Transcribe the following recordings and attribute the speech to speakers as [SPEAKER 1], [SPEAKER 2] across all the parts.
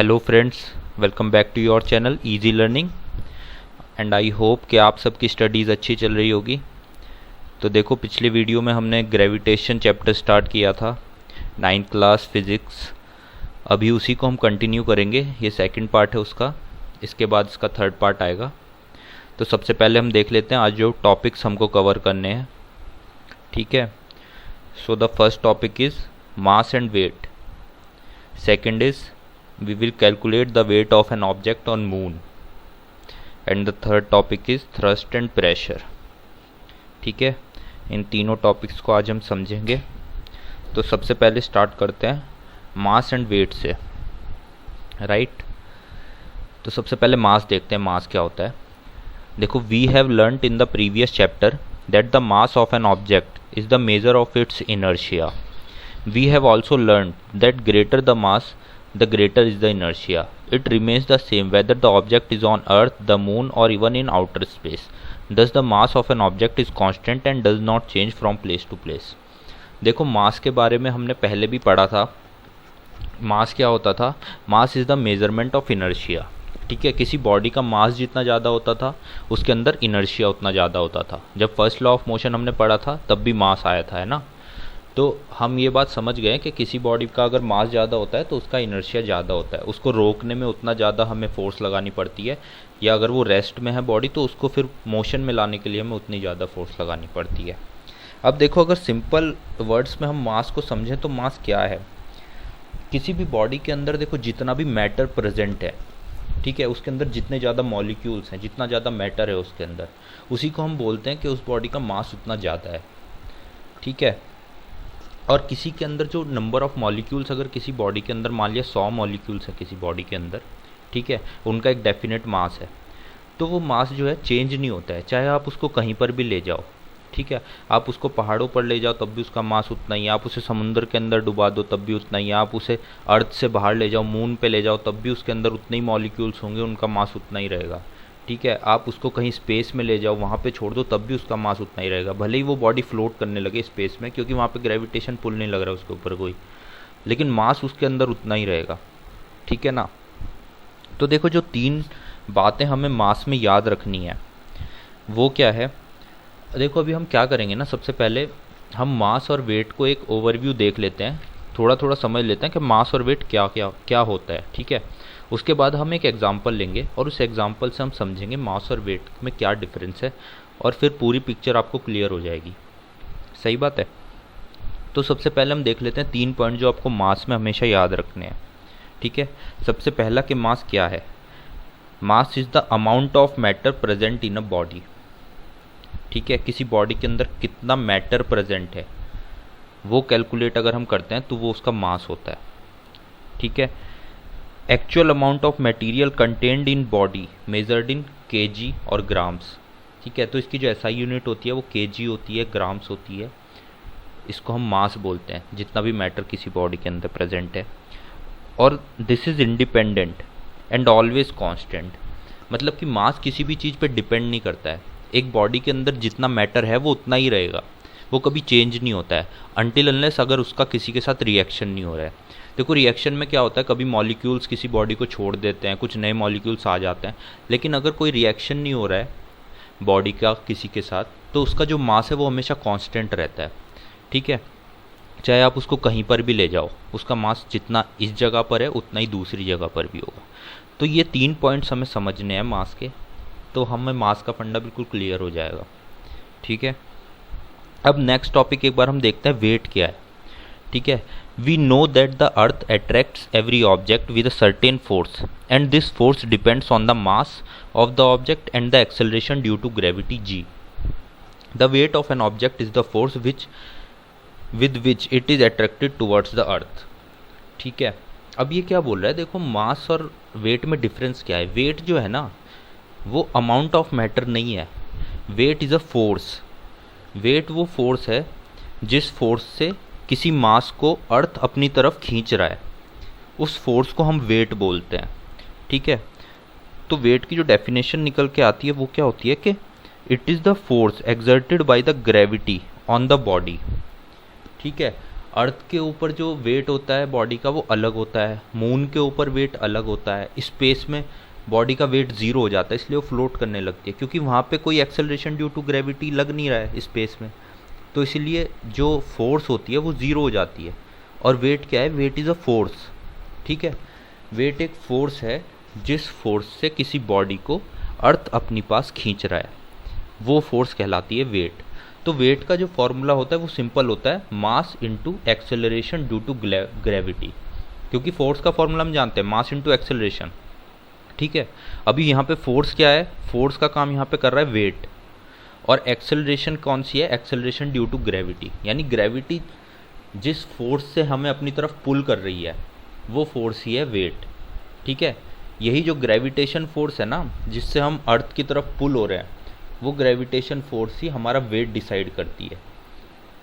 [SPEAKER 1] Hello friends, welcome back to your channel easy learning and I hope कि आप सबकी studies अच्छी चल रही होगी। तो देखो, पिछले वीडियो में हमने ग्रेविटेशन चैप्टर स्टार्ट किया था, 9th क्लास फिज़िक्स। अभी उसी को हम कंटिन्यू करेंगे। ये सेकंड पार्ट है उसका, इसके बाद इसका थर्ड पार्ट आएगा। तो सबसे पहले हम देख लेते हैं आज जो टॉपिक्स हमको कवर करने हैं। ठीक है, so the first topic is mass and weight. Second is we will calculate the weight of an object on moon, and the third topic is thrust and pressure. ठीक है, इन तीनों टॉपिक्स को आज हम समझेंगे। तो सबसे पहले स्टार्ट करते हैं मास एंड वेट से, राइट। तो सबसे पहले मास देखते हैं, मास क्या होता है। देखो, we have learned in the previous chapter that the mass of an object is the measure of its inertia. We have also learned that greater the mass the greater is the inertia. It remains the same whether the object is on earth, the moon or even in outer space. Thus the mass of an object is constant and does not change from place to place. देखो, मास के बारे में हमने पहले भी पढ़ा था। मास क्या होता था? Mass is the measurement of inertia. ठीक है, किसी बॉडी का मास जितना ज़्यादा होता था उसके अंदर इनर्शिया उतना ज़्यादा होता था। जब फर्स्ट लॉ ऑफ मोशन हमने पढ़ा था तब भी मास आया था, है ना। तो हम ये बात समझ गए कि किसी बॉडी का अगर मास ज़्यादा होता है तो उसका इनर्शिया ज़्यादा होता है, उसको रोकने में उतना ज़्यादा हमें फोर्स लगानी पड़ती है, या अगर वो रेस्ट में है बॉडी तो उसको फिर मोशन में लाने के लिए हमें उतनी ज़्यादा फोर्स लगानी पड़ती है। अब देखो, अगर सिंपल वर्ड्स में हम मास को समझें तो मास क्या है। किसी भी बॉडी के अंदर देखो, जितना भी मैटर प्रेजेंट है, ठीक है, उसके अंदर जितने ज़्यादा मॉलिक्यूल्स हैं, जितना ज़्यादा मैटर है उसके अंदर, उसी को हम बोलते हैं कि उस बॉडी का मास उतना ज़्यादा है। ठीक है, और किसी के अंदर जो नंबर ऑफ मॉलिक्यूल्स, अगर किसी बॉडी के अंदर मान लिया 100 मॉलिक्यूल्स है किसी बॉडी के अंदर, ठीक है, उनका एक डेफिनेट मास है, तो वो मास जो है चेंज नहीं होता है, चाहे आप उसको कहीं पर भी ले जाओ। ठीक है, आप उसको पहाड़ों पर ले जाओ तब भी उसका मास उतना ही, आप उसे समुद्र के अंदर डुबा दो तब भी उतना ही, आप उसे अर्थ से बाहर ले जाओ, मून पे ले जाओ, तब भी उसके अंदर उतने ही मॉलिक्यूल्स होंगे, उनका मास उतना ही रहेगा। ठीक है, आप उसको कहीं स्पेस में ले जाओ, वहाँ पे छोड़ दो, तब भी उसका मास उतना ही रहेगा, भले ही वो बॉडी फ्लोट करने लगे स्पेस में, क्योंकि वहाँ पे ग्रेविटेशन पुल नहीं लग रहा उसके ऊपर कोई, लेकिन मास उसके अंदर उतना ही रहेगा। ठीक है ना। तो देखो, जो 3 बातें हमें मास में याद रखनी है वो क्या है। देखो, अभी हम क्या करेंगे ना, सबसे पहले हम मास और वेट को एक ओवरव्यू देख लेते हैं, थोड़ा थोड़ा समझ लेते हैं कि मास और वेट क्या क्या क्या होता है। ठीक है, उसके बाद हम एक एग्जांपल लेंगे और उस एग्जांपल से हम समझेंगे मास और वेट में क्या डिफरेंस है, और फिर पूरी पिक्चर आपको क्लियर हो जाएगी। सही बात है। तो सबसे पहले हम देख लेते हैं 3 पॉइंट जो आपको मास में हमेशा याद रखने हैं। ठीक है, सबसे पहला कि मास क्या है। Mass is the amount of matter present in a body. ठीक है, किसी बॉडी के अंदर कितना मैटर प्रेजेंट है वो कैलकुलेट अगर हम करते हैं तो वो उसका मास होता है। ठीक है, actual amount of material contained in body measured in KG और ग्राम्स। ठीक है, तो इसकी जो एसआई यूनिट होती है वो केजी होती है, ग्राम्स होती है। इसको हम मास बोलते हैं, जितना भी मैटर किसी बॉडी के अंदर प्रेजेंट है। और this is independent and always constant, मतलब कि मास किसी भी चीज़ पे डिपेंड नहीं करता है। एक बॉडी के अंदर जितना मैटर है वो उतना ही रहेगा, वो कभी चेंज नहीं होता है, अनटिल अनलेस अगर उसका किसी के साथ रिएक्शन नहीं हो रहा है। देखो, रिएक्शन में क्या होता है, कभी मॉलिक्यूल्स किसी बॉडी को छोड़ देते हैं, कुछ नए मॉलिक्यूल्स आ जाते हैं, लेकिन अगर कोई रिएक्शन नहीं हो रहा है बॉडी का किसी के साथ, तो उसका जो मास है वो हमेशा कांस्टेंट रहता है। ठीक है, चाहे आप उसको कहीं पर भी ले जाओ, उसका मास जितना इस जगह पर है उतना ही दूसरी जगह पर भी होगा। तो ये 3 पॉइंट्स हमें समझने हैं मास के, तो हमें मास का फंडा बिल्कुल क्लियर हो जाएगा। ठीक है, अब नेक्स्ट टॉपिक एक बार हम देखते हैं वेट क्या है। ठीक है, we know that the earth attracts every object with a certain force and this force depends on the mass of the object and the acceleration due to gravity g. The weight of an object is the force with which it is attracted towards the earth. ठीक है, अब ये क्या बोल रहा है, देखो मास और वेट में डिफरेंस क्या है। वेट जो है ना वो अमाउंट ऑफ मैटर नहीं है, weight is a force. Weight वो फोर्स है जिस फोर्स से किसी मास को अर्थ अपनी तरफ खींच रहा है, उस फोर्स को हम वेट बोलते हैं। ठीक है, तो वेट की जो डेफिनेशन निकल के आती है वो क्या होती है कि it is the force exerted by the gravity on the body. ठीक है, अर्थ के ऊपर जो वेट होता है बॉडी का वो अलग होता है, मून के ऊपर वेट अलग होता है, स्पेस में बॉडी का वेट ज़ीरो हो जाता है, इसलिए वो फ्लोट करने लगती है क्योंकि वहाँ पे कोई एक्सेलरेशन ड्यू टू ग्रेविटी लग नहीं रहा है स्पेस में। तो इसीलिए जो फोर्स होती है वो ज़ीरो हो जाती है। और वेट क्या है? Weight is a force. ठीक है, वेट एक फोर्स है जिस फोर्स से किसी बॉडी को अर्थ अपनी पास खींच रहा है, वो फोर्स कहलाती है वेट। तो वेट का जो फॉर्मूला होता है वो सिंपल होता है, mass into acceleration due to gravity, क्योंकि फोर्स का फॉर्मूला हम जानते हैं, मास इंटू एक्सेलरेशन। ठीक है, अभी यहाँ पे फोर्स क्या है? फोर्स का काम यहाँ पे कर रहा है वेट, और एक्सेलरेशन कौन सी है? एक्सेलरेशन ड्यू टू ग्रेविटी, यानी ग्रेविटी जिस फोर्स से हमें अपनी तरफ पुल कर रही है वो फोर्स ही है वेट। ठीक है, यही जो ग्रेविटेशन फोर्स है ना जिससे हम अर्थ की तरफ पुल हो रहे हैं, वो ग्रेविटेशन फोर्स ही हमारा वेट डिसाइड करती है।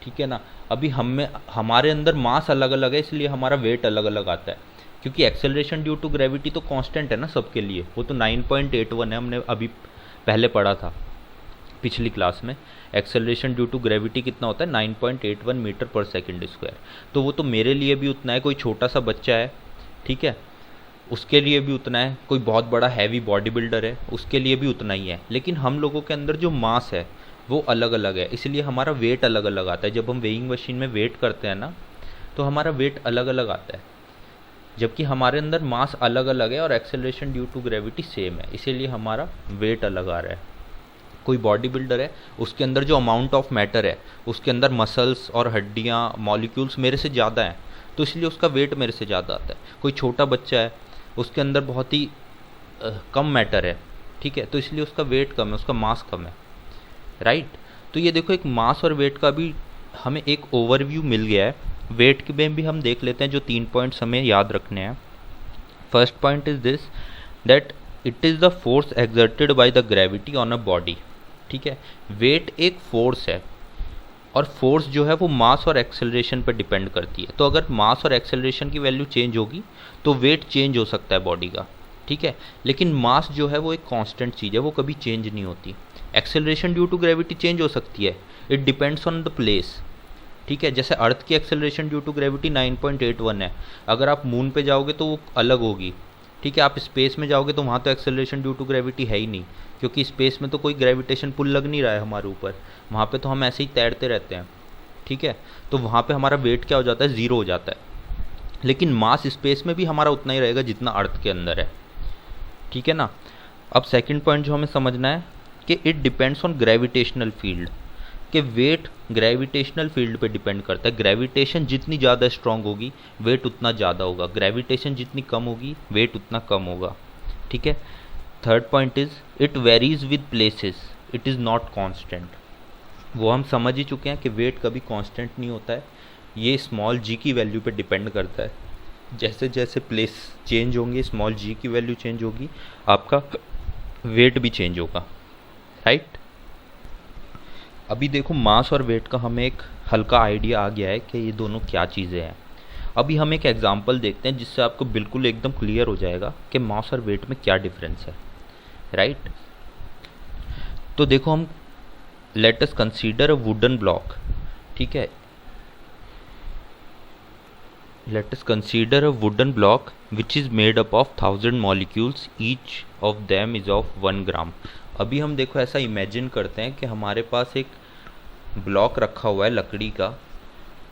[SPEAKER 1] ठीक है ना, अभी हमारे अंदर मास अलग अलग है इसलिए हमारा वेट अलग अलग आता है, क्योंकि एक्सेलरेशन ड्यू टू ग्रेविटी तो कांस्टेंट है ना सबके लिए, वो तो 9.81 है, हमने अभी पहले पढ़ा था पिछली क्लास में। एक्सेलरेशन ड्यू टू ग्रेविटी कितना होता है? 9.81 मीटर पर सेकंड स्क्वायर। तो वो तो मेरे लिए भी उतना है, कोई छोटा सा बच्चा है, ठीक है, उसके लिए भी उतना है, कोई बहुत बड़ा हैवी बॉडी बिल्डर है उसके लिए भी उतना ही है। लेकिन हम लोगों के अंदर जो मास है वो अलग अलग है, इसलिए हमारा वेट अलग अलग आता है। जब हम वेइंग मशीन में वेट करते हैं ना तो हमारा वेट अलग अलग आता है, जबकि हमारे अंदर मास अलग अलग है और acceleration due to gravity same है, इसीलिए हमारा वेट अलग आ रहा है। कोई बॉडी बिल्डर है, उसके अंदर जो अमाउंट ऑफ मैटर है, उसके अंदर मसल्स और हड्डियाँ मॉलिक्यूल्स मेरे से ज़्यादा हैं, तो इसलिए उसका वेट मेरे से ज़्यादा आता है। कोई छोटा बच्चा है, उसके अंदर बहुत ही कम मैटर है, ठीक है, तो इसलिए उसका वेट कम है, उसका मास कम है, राइट। तो ये देखो, एक मास और वेट का भी हमें एक ओवरव्यू मिल गया है। वेट में भी हम देख लेते हैं, जो 3 पॉइंट्स हमें याद रखने हैं। First point is this, that it is the force exerted by the gravity on a body. ठीक है, वेट एक फोर्स है और फोर्स जो है वो मास और एक्सेलरेशन पर डिपेंड करती है। तो अगर मास और एक्सेलरेशन की वैल्यू चेंज होगी तो वेट चेंज हो सकता है बॉडी का, ठीक है, लेकिन मास जो है वो एक कांस्टेंट चीज़ है, वो कभी चेंज नहीं होती। Acceleration due to gravity change हो सकती है, it depends on the place. ठीक है, जैसे अर्थ की एक्सेलरेशन ड्यू टू ग्रेविटी 9.81 है, अगर आप मून पे जाओगे तो वो अलग होगी। ठीक है, आप स्पेस में जाओगे तो वहाँ तो एक्सेलरेशन ड्यू टू ग्रेविटी है ही नहीं, क्योंकि स्पेस में तो कोई ग्रेविटेशन पुल लग नहीं रहा है हमारे ऊपर, वहाँ पे तो हम ऐसे ही तैरते रहते हैं। ठीक है, तो वहाँ पे हमारा वेट क्या हो जाता है? ज़ीरो हो जाता है। लेकिन मास स्पेस में भी हमारा उतना ही रहेगा जितना अर्थ के अंदर है। ठीक है ना। अब सेकंड पॉइंट जो हमें समझना है कि it depends on gravitational field, कि वेट ग्रेविटेशनल फील्ड पे डिपेंड करता है। ग्रेविटेशन जितनी ज़्यादा स्ट्रांग होगी वेट उतना ज़्यादा होगा, ग्रेविटेशन जितनी कम होगी वेट उतना कम होगा। ठीक है। Third point is it varies with places, it is not constant. वो हम समझ ही चुके हैं कि वेट कभी कांस्टेंट नहीं होता है, ये स्मॉल जी की वैल्यू पे डिपेंड करता है। जैसे जैसे प्लेस चेंज होंगे, स्मॉल जी की वैल्यू चेंज होगी, आपका वेट भी चेंज होगा, राइट। अभी देखो, मास और वेट का हमें एक हल्का आइडिया आ गया है कि ये दोनों क्या चीज़ें हैं। अभी हम एक एग्जांपल देखते हैं जिससे आपको बिल्कुल एकदम क्लियर हो जाएगा कि मास और वेट में क्या डिफरेंस है, राइट। तो देखो, हम let us consider a wooden block. ठीक है, let us consider a wooden block which is made up of 1000 molecules, each of them is of 1 gram। अभी हम देखो ऐसा इमेजिन करते हैं कि हमारे पास एक ब्लॉक रखा हुआ है लकड़ी का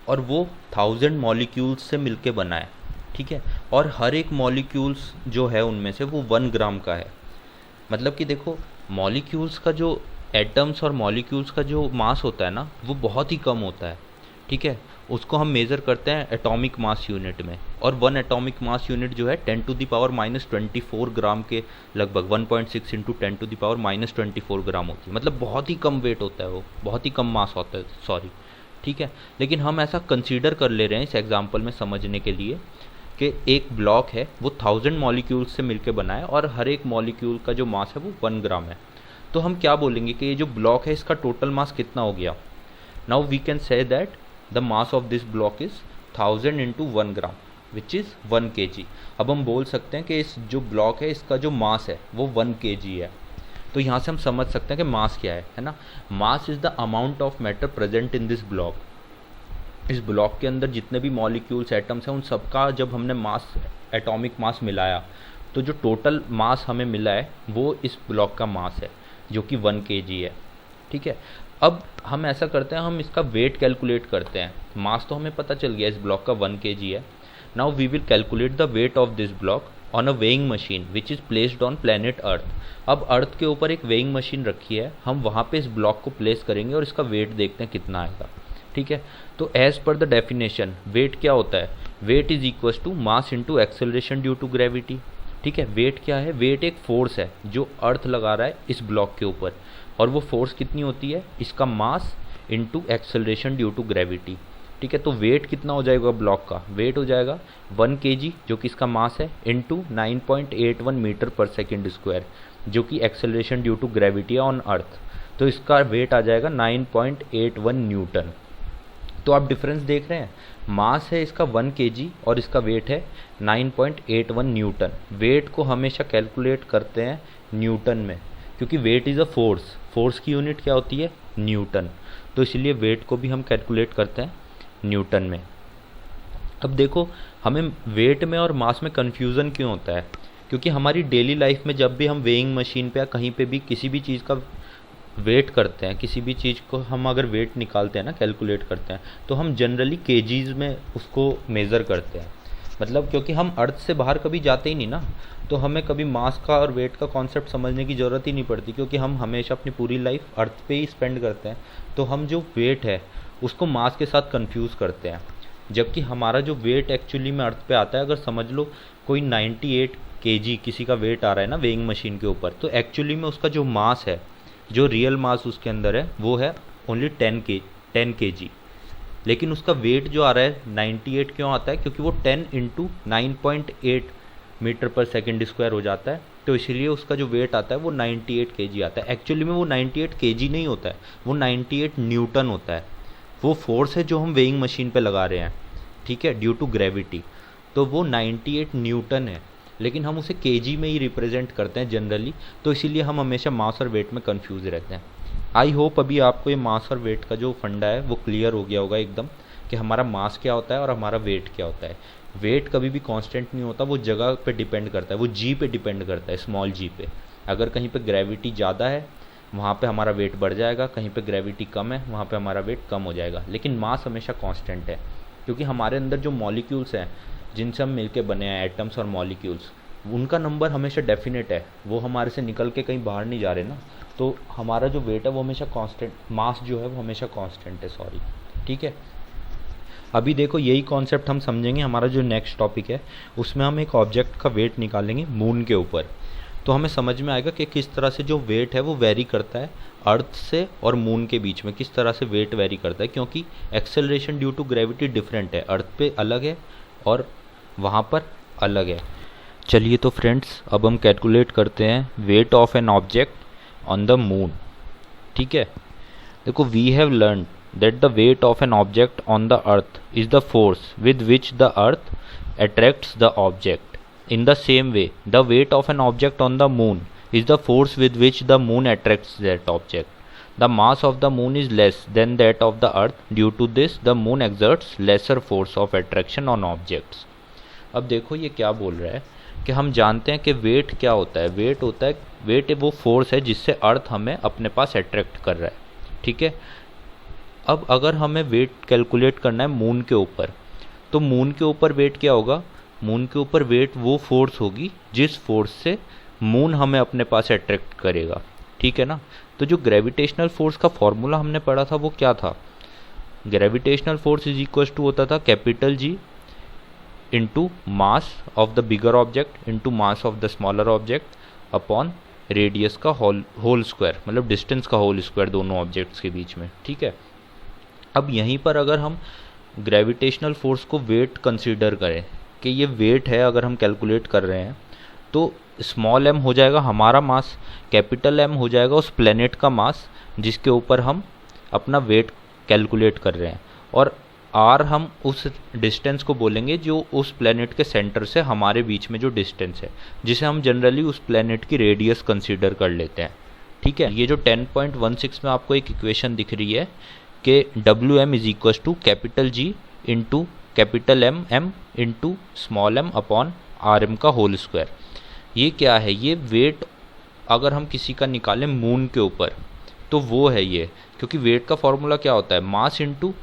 [SPEAKER 1] और वो 1000 मॉलिक्यूल्स से मिलके बना है। ठीक है, और हर एक मॉलिक्यूल्स जो है उनमें से वो 1 ग्राम का है। मतलब कि देखो, मॉलिक्यूल्स का जो एटम्स और मॉलिक्यूल्स का जो मास होता है ना वो बहुत ही कम होता है। ठीक है, उसको हम मेज़र करते हैं एटॉमिक मास यूनिट में, और 1 एटॉमिक मास यूनिट जो है 10⁻⁻24 ग्राम के लगभग, 1.6 इंटू 10⁻⁻24 ग्राम होती है। मतलब बहुत ही कम वेट होता है, वो बहुत ही कम मास होता है, सॉरी। ठीक है, लेकिन हम ऐसा कंसीडर कर ले रहे हैं इस एग्जांपल में समझने के लिए कि एक ब्लॉक है वो 1000 मॉलिक्यूल्स से मिलकर बना है और हर एक मॉलिक्यूल का जो मास है वो 1 ग्राम है। तो हम क्या बोलेंगे कि ये जो ब्लॉक है इसका टोटल मास कितना हो गया। Now we can say that the mass of this block is 1000 into 1 gram which is 1 kg। अब हम बोल सकते हैं कि इस जो ब्लॉक है इसका जो मास है वो 1 kg है। तो यहाँ से हम समझ सकते हैं कि मास क्या है ना। Mass is the amount of matter present in this block. इस ब्लॉक के अंदर जितने भी मॉलिक्यूल्स एटम्स हैं उन सबका जब हमने मास, एटॉमिक मास मिलाया, तो जो टोटल मास हमें मिला है वो इस ब्लॉक का मास है, जो कि 1 kg है। ठीक है, अब हम ऐसा करते हैं, हम इसका वेट कैलकुलेट करते हैं। मास तो हमें पता चल गया इस ब्लॉक का 1 kg है। Now we will calculate the weight of this block on a weighing machine which is placed on planet Earth. अब अर्थ के ऊपर एक वेइंग मशीन रखी है, हम वहाँ पे इस ब्लॉक को प्लेस करेंगे और इसका वेट देखते हैं कितना आएगा। ठीक है, तो as per the definition wait क्या होता है, weight is equal to mass into acceleration due to gravity. ठीक है, वेट क्या है, वेट एक फोर्स है जो अर्थ लगा रहा है इस ब्लॉक के ऊपर, और वो फोर्स कितनी होती है, इसका mass into acceleration due to gravity. ठीक है, तो वेट कितना हो जाएगा ब्लॉक का, वेट हो जाएगा 1 kg जो कि इसका मास है, इंटू 9.81 मीटर पर सेकेंड स्क्वायर जो कि acceleration due to gravity on Earth. तो इसका वेट आ जाएगा 9.81 न्यूटन। तो आप डिफरेंस देख रहे हैं, मास है इसका 1 kg और इसका वेट है 9.81 न्यूटन। वेट को हमेशा कैलकुलेट करते हैं न्यूटन में, क्योंकि weight is a force, force की यूनिट क्या होती है, न्यूटन। तो इसलिए वेट को भी हम कैलकुलेट करते हैं न्यूटन में। अब देखो, हमें वेट में और मास में कन्फ्यूज़न क्यों होता है, क्योंकि हमारी डेली लाइफ में जब भी हम वेइंग मशीन पे या कहीं पे भी किसी भी चीज़ का वेट करते हैं, किसी भी चीज़ को हम अगर वेट निकालते हैं ना, कैलकुलेट करते हैं, तो हम जनरली केजीज़ में उसको मेज़र करते हैं। मतलब क्योंकि हम अर्थ से बाहर कभी जाते ही नहीं ना, तो हमें कभी मास का और वेट का कॉन्सेप्ट समझने की ज़रूरत ही नहीं पड़ती, क्योंकि हम हमेशा अपनी पूरी लाइफ अर्थ पे ही स्पेंड करते हैं। तो हम जो वेट है उसको मास के साथ कंफ्यूज करते हैं, जबकि हमारा जो वेट एक्चुअली में अर्थ पे आता है, अगर समझ लो कोई 98 kg किसी का वेट आ रहा है ना वेइंग मशीन के ऊपर, तो एक्चुअली में उसका जो मास है, जो रियल मास उसके अंदर है वो है ओनली 10 kg, लेकिन उसका वेट जो आ रहा है 98 क्यों आता है, क्योंकि वो 10 इंटू 9.8 मीटर पर सेकेंड स्क्वायर हो जाता है, तो इसलिए उसका जो वेट आता है वो 98 kg आता है। एक्चुअली में वो 98 kg नहीं होता है, वो 98 न्यूटन होता है। वो फोर्स है जो हम वेइंग मशीन पे लगा रहे हैं, ठीक है, ड्यू टू ग्रेविटी, तो वो 98 न्यूटन है, लेकिन हम उसे केजी में ही रिप्रेजेंट करते हैं जनरली, तो इसीलिए हम हमेशा मास और वेट में कंफ्यूज रहते हैं। आई होप अभी आपको ये मास और वेट का जो फंडा है वो क्लियर हो गया होगा एकदम, कि हमारा मास क्या होता है और हमारा वेट क्या होता है। वेट कभी भी कांस्टेंट नहीं होता, वो जगह पे डिपेंड करता है, वो जी पे डिपेंड करता है, स्मॉल जी पे। अगर कहीं पे ग्रेविटी ज़्यादा है वहाँ पे हमारा वेट बढ़ जाएगा, कहीं पे ग्रेविटी कम है वहाँ पे हमारा वेट कम हो जाएगा, लेकिन मास हमेशा कांस्टेंट है, क्योंकि हमारे अंदर जो मॉलिक्यूल्स हैं जिनसे हम मिलके बने हैं, एटम्स और मॉलिक्यूल्स, उनका नंबर हमेशा डेफिनेट है, वो हमारे से निकल के कहीं बाहर नहीं जा रहे ना, तो हमारा जो वेट है वो हमेशा कांस्टेंट, मास जो है वो हमेशा कांस्टेंट है, सॉरी। ठीक है, अभी देखो यही कॉन्सेप्ट हम समझेंगे, हमारा जो नेक्स्ट टॉपिक है उसमें हम एक ऑब्जेक्ट का वेट निकालेंगे मून के ऊपर, तो हमें समझ में आएगा कि किस तरह से जो वेट है वो वेरी करता है अर्थ से और मून के बीच में, किस तरह से वेट वेरी करता है, क्योंकि acceleration due to gravity different है, अर्थ पे अलग है और वहाँ पर अलग है। चलिए तो फ्रेंड्स, अब हम कैलकुलेट करते हैं weight of an object on the moon. ठीक है, देखो, we have learn that the weight of an object on the earth is the force with which the earth attracts the object. In the same way, the weight of an object on the moon is the force with which the moon attracts that object. The mass of the moon is less than that of the earth. Due to this, the moon exerts lesser force of attraction on objects. अब देखो ये क्या बोल रहा है कि हम जानते हैं कि वेट क्या होता है, वेट वो फोर्स है जिससे अर्थ हमें अपने पास अट्रैक्ट कर रहा है। ठीक है, अब अगर हमें वेट कैलकुलेट करना है मून के ऊपर, तो मून के ऊपर वेट क्या होगा, मून के ऊपर वेट वो फोर्स होगी जिस फोर्स से मून हमें अपने पास अट्रैक्ट करेगा। ठीक है ना, तो जो ग्रेविटेशनल फोर्स का फॉर्मूला हमने पढ़ा था वो क्या था, gravitational force is equal to होता था capital G into mass of the bigger object into mass of the smaller object upon radius का होल स्क्वायर, मतलब डिस्टेंस का होल स्क्वायर दोनों ऑब्जेक्ट्स के बीच में। ठीक है, अब यहीं पर अगर हम ग्रेविटेशनल फोर्स को वेट कंसीडर करें कि ये वेट है, अगर हम कैलकुलेट कर रहे हैं, तो स्मॉल m हो जाएगा हमारा मास, कैपिटल M हो जाएगा उस प्लेनेट का मास जिसके ऊपर हम अपना वेट कैलकुलेट कर रहे हैं, और r हम उस डिस्टेंस को बोलेंगे जो उस प्लेनेट के सेंटर से हमारे बीच में जो डिस्टेंस है, जिसे हम जनरली उस प्लेनेट की रेडियस कंसीडर कर लेते हैं। ठीक है, ये जो 10.16 में आपको एक इक्वेशन दिख रही है कि W M is equal to capital G into capital M M into small m upon R M का होल स्क्वायर। ये क्या है, ये वेट अगर हम किसी का निकालें मून के ऊपर तो वो है ये, क्योंकि वेट का फॉर्मूला क्या होता है, mass into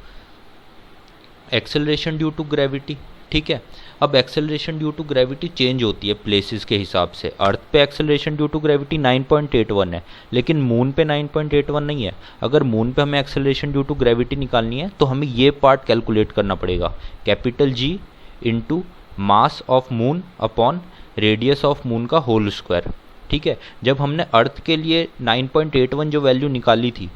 [SPEAKER 1] acceleration due to gravity. ठीक है, अब acceleration due to gravity change होती है प्लेसेस के हिसाब से। अर्थ पे एक्सेलरेशन ड्यू टू ग्रेविटी 9.81 है, लेकिन मून पे 9.81 नहीं है। अगर मून पे हमें एक्सेलरेशन ड्यू टू ग्रेविटी निकालनी है तो हमें ये पार्ट कैलकुलेट करना पड़ेगा, capital G into mass of moon upon radius of moon का होल स्क्वायर। ठीक है, जब हमने अर्थ के लिए 9.81 जो वैल्यू निकाली थी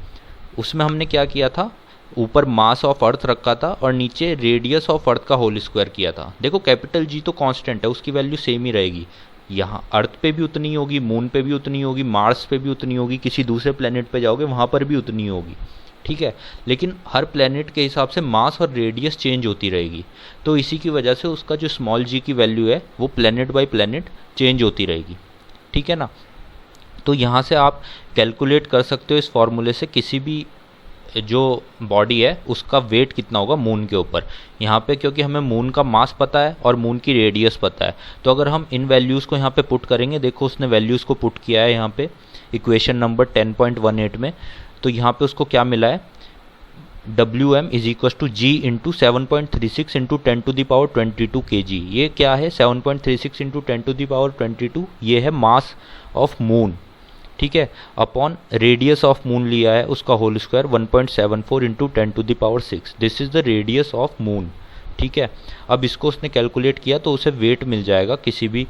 [SPEAKER 1] उसमें हमने क्या किया था, ऊपर मास ऑफ अर्थ रखा था और नीचे रेडियस ऑफ अर्थ का होल स्क्वायर किया था। देखो कैपिटल जी तो कांस्टेंट है, उसकी वैल्यू सेम ही रहेगी। यहाँ अर्थ पे भी उतनी होगी, मून पे भी उतनी होगी, मार्स पे भी उतनी होगी, किसी दूसरे प्लेनेट पे जाओगे वहाँ पर भी उतनी होगी। ठीक है, लेकिन हर प्लेनेट के हिसाब से मास और रेडियस चेंज होती रहेगी, तो इसी की वजह से उसका जो स्मॉल जी की वैल्यू है वो प्लेनेट बाय प्लेनेट चेंज होती रहेगी। ठीक है ना, तो यहाँ से आप कैलकुलेट कर सकते हो इस फॉर्मूले से किसी भी जो बॉडी है उसका वेट कितना होगा मून के ऊपर। यहाँ पे क्योंकि हमें मून का मास पता है और मून की रेडियस पता है, तो अगर हम इन वैल्यूज़ को यहाँ पे पुट करेंगे, देखो उसने वैल्यूज़ को पुट किया है यहाँ पे इक्वेशन नंबर 10.18 में, तो यहाँ पे उसको क्या मिला है, W M is equal to G into 7.36 into 10⁻22 kg। ये क्या है, 7.36 इंटू 10⁻22, ये है मास ऑफ मून। ठीक है, अपॉन रेडियस ऑफ मून लिया है उसका whole square 1.74 into 10⁻6, this is the radius of moon. ठीक है, अब इसको उसने कैलकुलेट किया तो उसे वेट मिल जाएगा किसी भी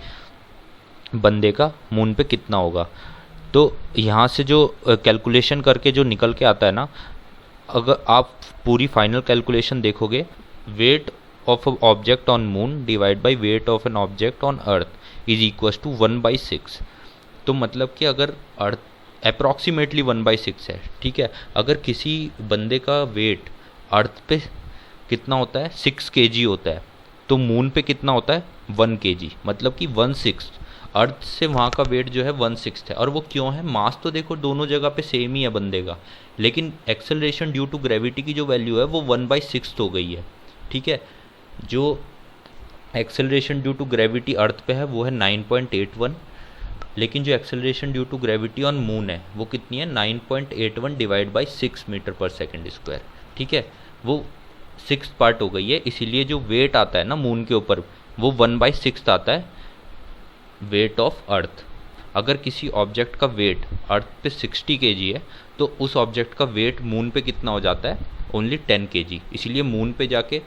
[SPEAKER 1] बंदे का मून पे कितना होगा। तो यहाँ से जो कैलकुलेशन करके जो निकल के आता है ना, अगर आप पूरी फाइनल कैलकुलेशन देखोगे, weight of object on moon divide by weight of an object on Earth is equal to 1/6। तो मतलब कि अगर अर्थ अप्रॉक्सीमेटली 1/6 है, ठीक है, अगर किसी बंदे का वेट अर्थ पे कितना होता है 6 kg होता है, तो मून पे कितना होता है 1 kg, मतलब कि 1/6। अर्थ से वहाँ का वेट जो है 1/6 है। और वो क्यों है, मास तो देखो दोनों जगह पे सेम ही है बंदे का, लेकिन एक्सेलरेशन ड्यू टू ग्रेविटी की जो वैल्यू है वो 1/6 हो गई है। ठीक है, जो acceleration due to gravity earth पे है वो है 9.81, लेकिन जो acceleration due to gravity on moon है वो कितनी है 9.81 डिवाइड बाई 6 मीटर पर सेकेंड स्क्वायर। ठीक है, वो 6th पार्ट हो गई है, इसीलिए जो वेट आता है ना मून के ऊपर वो 1/6 आता है वेट ऑफ अर्थ। अगर किसी ऑब्जेक्ट का वेट अर्थ पे 60 kg है तो उस ऑब्जेक्ट का वेट मून पे कितना हो जाता है, ओनली 10 kg। इसीलिए मून पे जाके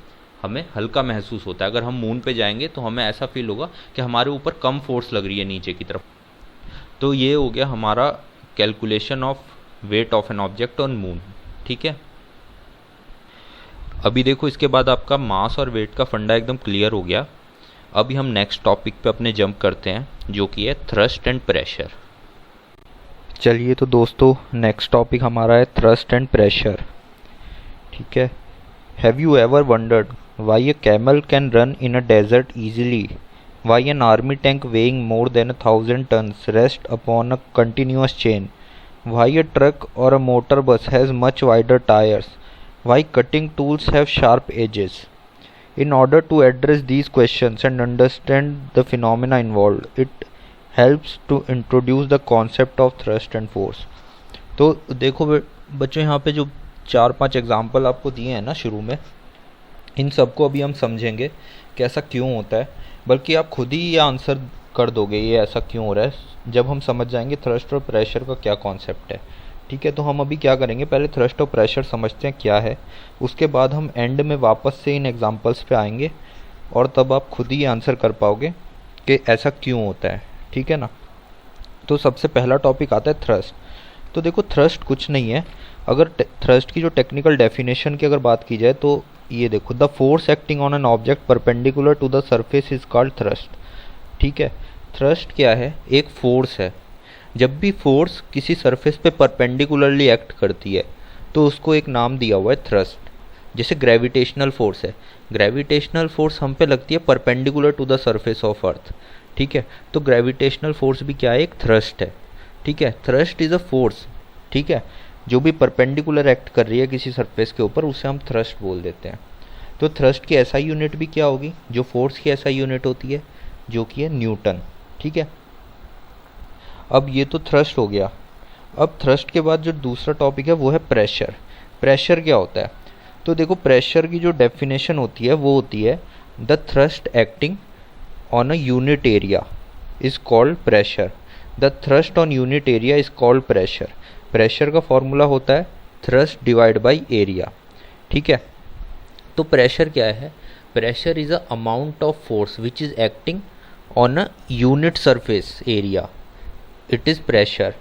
[SPEAKER 1] हमें हल्का महसूस होता है। अगर हम मून पे जाएंगे तो हमें ऐसा फील होगा कि हमारे ऊपर कम फोर्स लग रही है नीचे की तरफ। तो ये हो गया हमारा calculation of weight of an object on moon. ठीक है, अभी देखो इसके बाद आपका मास और वेट का फंडा एकदम क्लियर हो गया। अभी हम नेक्स्ट टॉपिक पे अपने जंप करते हैं, जो कि है थ्रस्ट एंड प्रेशर। चलिए तो दोस्तों नेक्स्ट टॉपिक हमारा है थ्रस्ट एंड प्रेशर। ठीक है, have you ever wondered why a camel can run in a desert easily, why an army tank weighing more than 1,000 tons rests upon a continuous chain, why a truck or a motor bus has much wider tires, why cutting tools have sharp edges. In order to address these questions and understand the phenomena involved, it helps to introduce the concept of thrust and force. तो देखो बच्चों, यहाँ पे जो 4-5 example आपको दिए हैं ना शुरू में, इन सबको अभी हम समझेंगे कि ऐसा क्यों होता है, बल्कि आप खुद ही ये आंसर कर दोगे ये ऐसा क्यों हो रहा है जब हम समझ जाएंगे थ्रस्ट और प्रेशर का क्या कॉन्सेप्ट है। ठीक है, तो हम अभी क्या करेंगे, पहले थ्रस्ट और प्रेशर समझते हैं क्या है, उसके बाद हम एंड में वापस से इन एग्जांपल्स पे आएंगे और तब आप खुद ही आंसर कर पाओगे कि ऐसा क्यों होता है। ठीक है ना, तो सबसे पहला टॉपिक आता है थ्रस्ट। तो देखो थ्रस्ट कुछ नहीं है, अगर थ्रस्ट की जो टेक्निकल डेफिनेशन की अगर बात की जाए तो ये देखो, the force acting on an object perpendicular to the surface is called thrust. ठीक है, थ्रस्ट क्या है, एक फोर्स है। जब भी फोर्स किसी सरफेस पे परपेंडिकुलरली एक्ट करती है तो उसको एक नाम दिया हुआ है थ्रस्ट। जैसे ग्रेविटेशनल फोर्स है, ग्रेविटेशनल फोर्स हम पे लगती है perpendicular to the surface of earth. ठीक है, तो ग्रेविटेशनल फोर्स भी क्या है, एक थ्रस्ट है। ठीक है, थ्रस्ट इज अ फोर्स, ठीक है, जो भी परपेंडिकुलर एक्ट कर रही है किसी सरफेस के ऊपर, उसे हम थ्रस्ट बोल देते हैं। तो थ्रस्ट की एसआई यूनिट भी क्या होगी, जो फोर्स की एसआई यूनिट होती है, जो कि है न्यूटन। ठीक है, अब ये तो थ्रस्ट हो गया। अब थ्रस्ट के बाद जो दूसरा टॉपिक है वो है प्रेशर। प्रेशर क्या होता है, तो देखो प्रेशर की जो डेफिनेशन होती है वो होती है the thrust acting on a unit area is called pressure. The thrust on unit area is called pressure. Pressure का फॉर्मूला होता है थ्रस्ट डिवाइड बाई एरिया। ठीक है, तो प्रेशर क्या है, pressure is a amount of force which is acting on a unit surface area, it is pressure.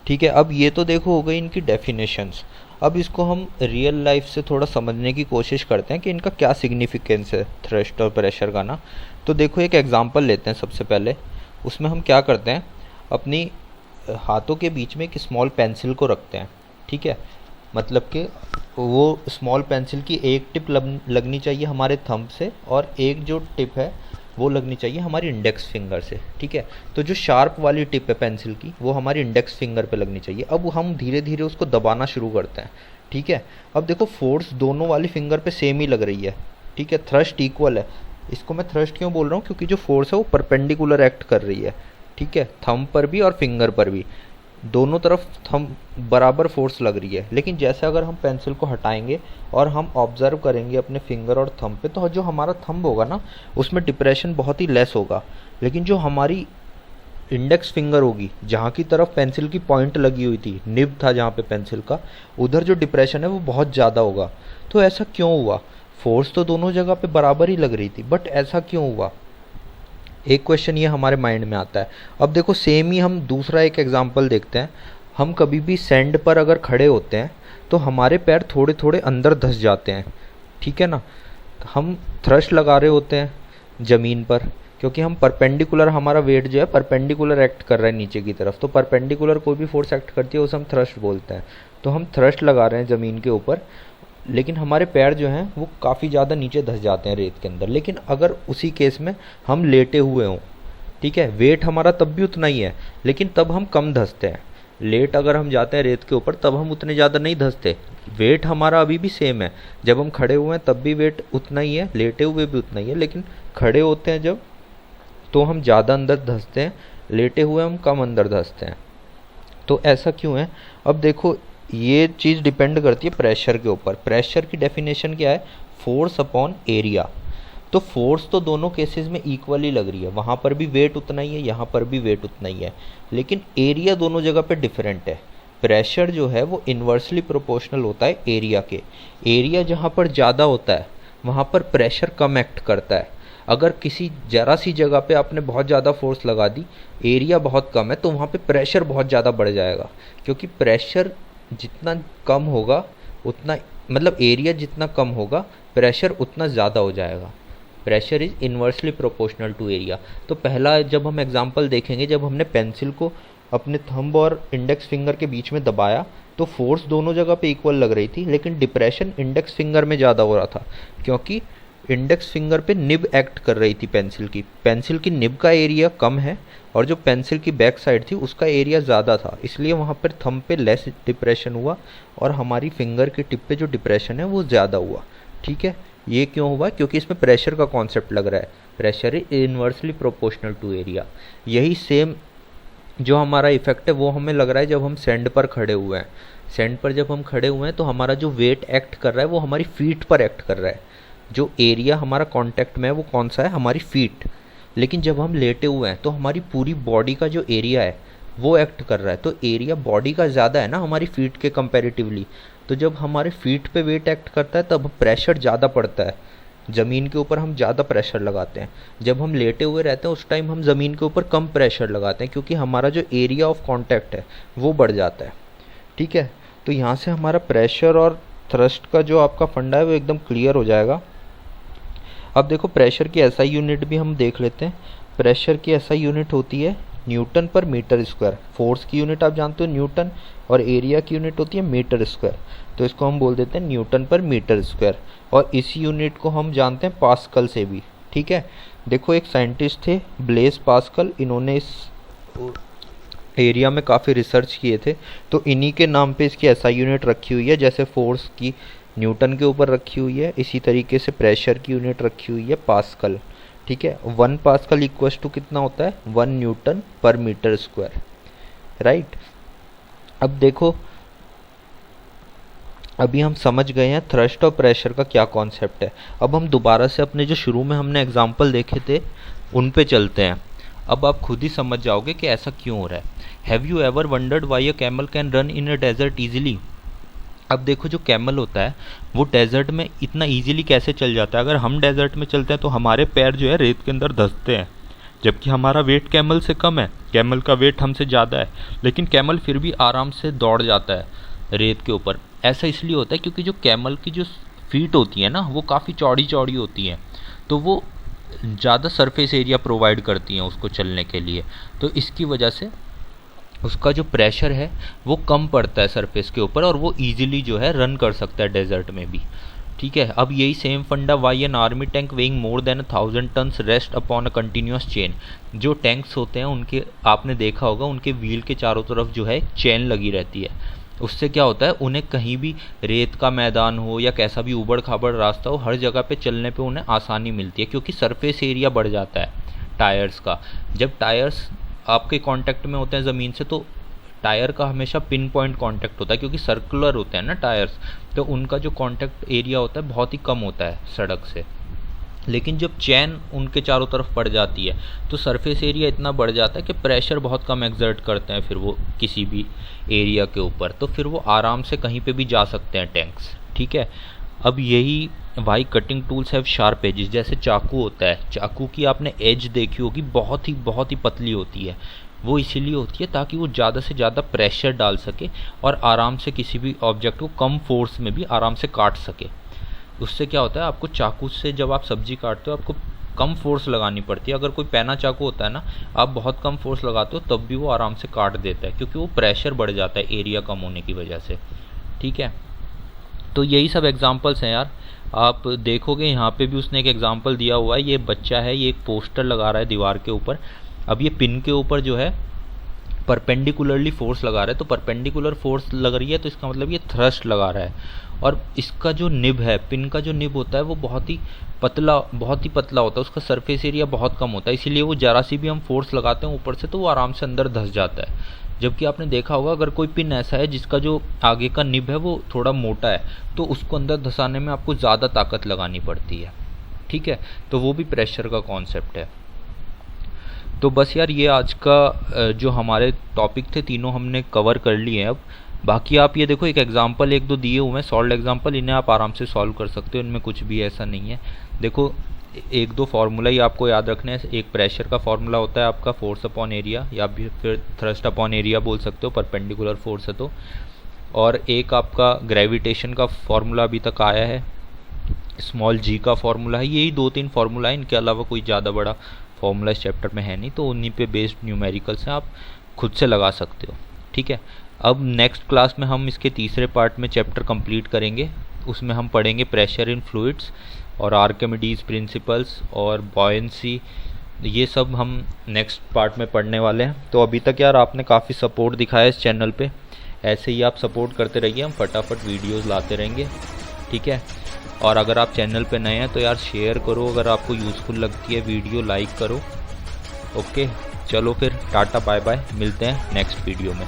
[SPEAKER 1] ठीक है, अब ये तो देखो हो गई इनकी डेफिनेशंस। अब इसको हम रियल लाइफ से थोड़ा समझने की कोशिश करते हैं कि इनका क्या सिग्निफिकेंस है थ्रस्ट और प्रेशर का ना। तो देखो एक एग्जांपल लेते हैं सबसे पहले। उसमें हम क्या करते हैं, अपनी हाथों के बीच में एक स्मॉल पेंसिल को रखते हैं। ठीक है, मतलब कि वो स्मॉल पेंसिल की एक टिप लगनी चाहिए हमारे थंब से, और एक जो टिप है वो लगनी चाहिए हमारी इंडेक्स फिंगर से। ठीक है, तो जो शार्प वाली टिप है पेंसिल की वो हमारी इंडेक्स फिंगर पे लगनी चाहिए। अब हम धीरे धीरे उसको दबाना शुरू करते हैं। ठीक है, अब देखो फोर्स दोनों वाली फिंगर पे सेम ही लग रही है। ठीक है, थ्रस्ट इक्वल है। इसको मैं थ्रस्ट क्यों बोल रहा हूँ, क्योंकि जो फोर्स है वो परपेंडिकुलर एक्ट कर रही है। ठीक है, थंब पर भी और फिंगर पर भी, दोनों तरफ थंब बराबर फोर्स लग रही है। लेकिन जैसे अगर हम पेंसिल को हटाएंगे और हम ऑब्जर्व करेंगे अपने फिंगर और थंब पे, तो जो हमारा थंब होगा ना उसमें डिप्रेशन बहुत ही लेस होगा। लेकिन जो हमारी इंडेक्स फिंगर होगी, जहाँ की तरफ पेंसिल की पॉइंट लगी हुई थी, निब था जहाँ पे पेंसिल का, उधर जो डिप्रेशन है वो बहुत ज़्यादा होगा। तो ऐसा क्यों हुआ, फोर्स तो दोनों जगह पे बराबर ही लग रही थी, बट ऐसा क्यों हुआ, एक क्वेश्चन ये हमारे माइंड में आता है। अब देखो सेम ही हम दूसरा एक एग्जांपल देखते हैं। हम कभी भी सैंड पर अगर खड़े होते हैं तो हमारे पैर थोड़े थोड़े अंदर धंस जाते हैं। ठीक है ना, हम थ्रस्ट लगा रहे होते हैं ज़मीन पर, क्योंकि हम परपेंडिकुलर, हमारा वेट जो है परपेंडिकुलर एक्ट कर रहा है नीचे की तरफ। तो परपेंडिकुलर कोई भी फोर्स एक्ट करती है उसे हम थ्रस्ट बोलते हैं। तो हम थ्रस्ट लगा रहे हैं ज़मीन के ऊपर, लेकिन हमारे पैर जो हैं वो काफ़ी ज़्यादा नीचे धंस जाते हैं रेत के अंदर। लेकिन अगर उसी केस में हम लेटे हुए हों, ठीक है, वेट हमारा तब भी उतना ही है, लेकिन तब हम कम धंसते हैं। लेट अगर हम जाते हैं रेत के ऊपर तब हम उतने ज़्यादा नहीं धंसते, वेट हमारा अभी भी सेम है। जब हम खड़े हुए हैं तब भी वेट उतना ही है, लेटे हुए भी उतना ही है, लेकिन खड़े होते हैं जब तो हम ज़्यादा अंदर धंसते हैं, लेटे हुए हम कम अंदर धंसते हैं। तो ऐसा क्यों है, अब देखो ये चीज़ डिपेंड करती है प्रेशर के ऊपर। प्रेशर की डेफिनेशन क्या है, फोर्स अपॉन एरिया। तो फोर्स तो दोनों केसेस में इक्वली लग रही है, वहाँ पर भी वेट उतना ही है, यहाँ पर भी वेट उतना ही है, लेकिन एरिया दोनों जगह पे डिफरेंट है। प्रेशर जो है वो इन्वर्सली प्रोपोर्शनल होता है एरिया के। एरिया जहाँ पर ज़्यादा होता है वहाँ पर प्रेशर कम एक्ट करता है। अगर किसी जरा सी जगह पे आपने बहुत ज़्यादा फोर्स लगा दी, एरिया बहुत कम है, तो वहाँ पे प्रेशर बहुत ज़्यादा बढ़ जाएगा, क्योंकि प्रेशर जितना कम होगा उतना, मतलब एरिया जितना कम होगा प्रेशर उतना ज़्यादा हो जाएगा। Pressure is inversely proportional to area. तो पहला जब हम एग्जांपल देखेंगे, जब हमने पेंसिल को अपने थंब और इंडेक्स फिंगर के बीच में दबाया तो फोर्स दोनों जगह पे इक्वल लग रही थी, लेकिन डिप्रेशन इंडेक्स फिंगर में ज़्यादा हो रहा था, क्योंकि इंडेक्स फिंगर पे निब एक्ट कर रही थी पेंसिल की निब का एरिया कम है, और जो पेंसिल की बैक साइड थी उसका एरिया ज़्यादा था, इसलिए वहाँ पर थंब पे लेस डिप्रेशन हुआ और हमारी फिंगर की टिप पे जो डिप्रेशन है वो ज़्यादा हुआ। ठीक है, ये क्यों हुआ, क्योंकि इसमें प्रेशर का कॉन्सेप्ट लग रहा है। Pressure is inversely proportional to area. यही सेम जो हमारा इफेक्ट है वो हमें लग रहा है जब हम सैंड पर खड़े हुए हैं। सैंड पर जब हम खड़े हुए हैं तो हमारा जो वेट एक्ट कर रहा है वो हमारी फीट पर एक्ट कर रहा है। जो एरिया हमारा कांटेक्ट में है वो कौन सा है, हमारी फीट। लेकिन जब हम लेटे हुए हैं तो हमारी पूरी बॉडी का जो एरिया है वो एक्ट कर रहा है। तो एरिया बॉडी का ज़्यादा है ना हमारी फीट के कंपैरेटिवली। तो जब हमारे फीट पे वेट एक्ट करता है तब प्रेशर ज़्यादा पड़ता है, ज़मीन के ऊपर हम ज़्यादा प्रेशर लगाते हैं। जब हम लेटे हुए रहते हैं उस टाइम हम ज़मीन के ऊपर कम प्रेशर लगाते हैं, क्योंकि हमारा जो एरिया ऑफ कांटेक्ट है वो बढ़ जाता है। ठीक है, तो यहाँ से हमारा प्रेशर और थ्रस्ट का जो आपका फंडा है वो एकदम क्लियर हो जाएगा। अब देखो प्रेशर की एसआई यूनिट भी हम देख लेते हैं। प्रेशर की एसआई यूनिट होती है न्यूटन पर मीटर स्क्वायर। फोर्स की यूनिट आप जानते हो न्यूटन, और एरिया की यूनिट होती है मीटर स्क्वायर। तो इसको हम बोल देते हैं न्यूटन पर मीटर स्क्वायर, और इस यूनिट को हम जानते हैं पास्कल से भी। ठीक है, देखो एक साइंटिस्ट थे ब्लेस पास्कल, इन्होंने एरिया में काफ़ी रिसर्च किए थे, तो इन्हीं के नाम पे इसकी एसआई यूनिट रखी हुई है। जैसे फोर्स की न्यूटन के ऊपर रखी हुई है, इसी तरीके से प्रेशर की यूनिट रखी हुई है पास्कल। ठीक है, 1 पास्कल इक्वल्स टू कितना होता है, 1 न्यूटन पर मीटर स्क्वायर, राइट। अब देखो, अभी हम समझ गए हैं थ्रस्ट और प्रेशर का क्या कॉन्सेप्ट है। अब हम दोबारा से अपने जो शुरू में हमने एग्जाम्पल देखे थे उन पे चलते हैं। अब आप खुद ही समझ जाओगे कि ऐसा क्यों हो रहा है। Have you ever wondered why a camel can run in a desert easily. अब देखो, जो कैमल होता है वो डेजर्ट में इतना ईजिली कैसे चल जाता है। अगर हम डेजर्ट में चलते हैं तो हमारे पैर जो है रेत के अंदर धंसते हैं, जबकि हमारा वेट कैमल से कम है, कैमल का वेट हमसे ज़्यादा है, लेकिन कैमल फिर भी आराम से दौड़ जाता है रेत के ऊपर। ऐसा इसलिए होता है क्योंकि जो कैमल की जो फीट होती है ना, वो काफ़ी चौड़ी चौड़ी होती हैं, तो वो ज़्यादा सरफेस एरिया प्रोवाइड करती हैं उसको चलने के लिए। तो इसकी वजह से उसका जो प्रेशर है वो कम पड़ता है सरफेस के ऊपर, और वो ईजिली जो है रन कर सकता है डेजर्ट में भी। ठीक है, अब यही सेम फंडा why an army tank weighing more than 1000 tons rest upon a continuous chain. जो टैंक्स होते हैं उनके आपने देखा होगा, उनके व्हील के चारों तरफ जो है चेन लगी रहती है। उससे क्या होता है, उन्हें कहीं भी रेत का मैदान हो या कैसा भी उबड़ खाबड़ रास्ता हो, हर जगह पे चलने पे उन्हें आसानी मिलती है, क्योंकि सरफेस एरिया बढ़ जाता है टायर्स का। जब टायर्स आपके कांटेक्ट में होते हैं ज़मीन से, तो टायर का हमेशा पिन पॉइंट कांटेक्ट होता है, क्योंकि सर्कुलर होते हैं ना टायर्स, तो उनका जो कांटेक्ट एरिया होता है बहुत ही कम होता है सड़क से। लेकिन जब चैन उनके चारों तरफ पड़ जाती है तो सरफेस एरिया इतना बढ़ जाता है कि प्रेशर बहुत कम एक्सर्ट करते हैं फिर वो किसी भी एरिया के ऊपर, तो फिर वो आराम से कहीं पे भी जा सकते हैं टैंक्स। ठीक है, अब यही why cutting tools have sharp edges. जैसे चाकू होता है, चाकू की आपने एज देखी होगी, बहुत ही पतली होती है। वो इसीलिए होती है ताकि वो ज़्यादा से ज़्यादा प्रेशर डाल सके और आराम से किसी भी ऑब्जेक्ट को कम फोर्स में भी आराम से काट सके। उससे क्या होता है, आपको चाकू से जब आप सब्जी काटते हो आपको कम फोर्स लगानी पड़ती है। अगर कोई पैना चाकू होता है ना, आप बहुत कम फोर्स लगाते हो तब भी वो आराम से काट देता है, क्योंकि वो प्रेशर बढ़ जाता है एरिया कम होने की वजह से। ठीक है, तो यही सब एग्जांपल्स हैं यार। आप देखोगे यहाँ पे भी उसने एक एग्जांपल दिया हुआ है। ये बच्चा है, ये एक पोस्टर लगा रहा है दीवार के ऊपर। अब ये पिन के ऊपर जो है परपेंडिकुलरली फोर्स लगा रहा है, तो परपेंडिकुलर फोर्स लग रही है तो इसका मतलब ये थ्रस्ट लगा रहा है। और इसका जो निब है, पिन का जो निब होता है वो बहुत ही पतला होता है, उसका सरफेस एरिया बहुत कम होता है, इसीलिए वो जरा सी भी हम फोर्स लगाते हैं ऊपर से तो वो आराम से अंदर धंस जाता है। जबकि आपने देखा होगा, अगर कोई पिन ऐसा है जिसका जो आगे का निब है वो थोड़ा मोटा है, तो उसको अंदर धंसाने में आपको ज़्यादा ताकत लगानी पड़ती है। ठीक है, तो वो भी प्रेशर का कॉन्सेप्ट है। तो बस यार, ये आज का जो हमारे टॉपिक थे तीनों हमने कवर कर लिए हैं। अब बाकी आप ये देखो, एक एग्जांपल एक दो दिए हुए हैं, सॉल्व एग्जांपल, इन्हें आप आराम से सॉल्व कर सकते हो, इनमें कुछ भी ऐसा नहीं है। देखो, एक दो फार्मूला ही आपको याद रखने हैं। एक प्रेशर का फार्मूला होता है आपका फोर्स अपॉन एरिया, या फिर थ्रस्ट अपॉन एरिया बोल सकते हो, परपेंडिकुलर फोर्स है तो। और एक आपका ग्रेविटेशन का फार्मूला अभी तक आया है, स्मॉल जी का फार्मूला है। यही 2-3 फार्मूला है, इनके अलावा कोई ज़्यादा बड़ा फार्मूला इस चैप्टर में है नहीं, तो उन्हीं पे बेस्ड न्यूमेरिकल्स हैं, आप खुद से लगा सकते हो। ठीक है, अब नेक्स्ट क्लास में हम इसके तीसरे पार्ट में चैप्टर कंप्लीट करेंगे। उसमें हम पढ़ेंगे प्रेशर इन फ्लूइड्स और आर्किमिडीज प्रिंसिपल्स और बॉयंसी, ये सब हम नेक्स्ट पार्ट में पढ़ने वाले हैं। तो अभी तक यार आपने काफ़ी सपोर्ट दिखाया इस चैनल पे, ऐसे ही आप सपोर्ट करते रहिए, हम फटाफट वीडियोस लाते रहेंगे। ठीक है, और अगर आप चैनल पे नए हैं तो यार शेयर करो, अगर आपको यूज़फुल लगती है वीडियो लाइक करो। ओके, चलो फिर टाटा बाय बाय, मिलते हैं नेक्स्ट वीडियो में।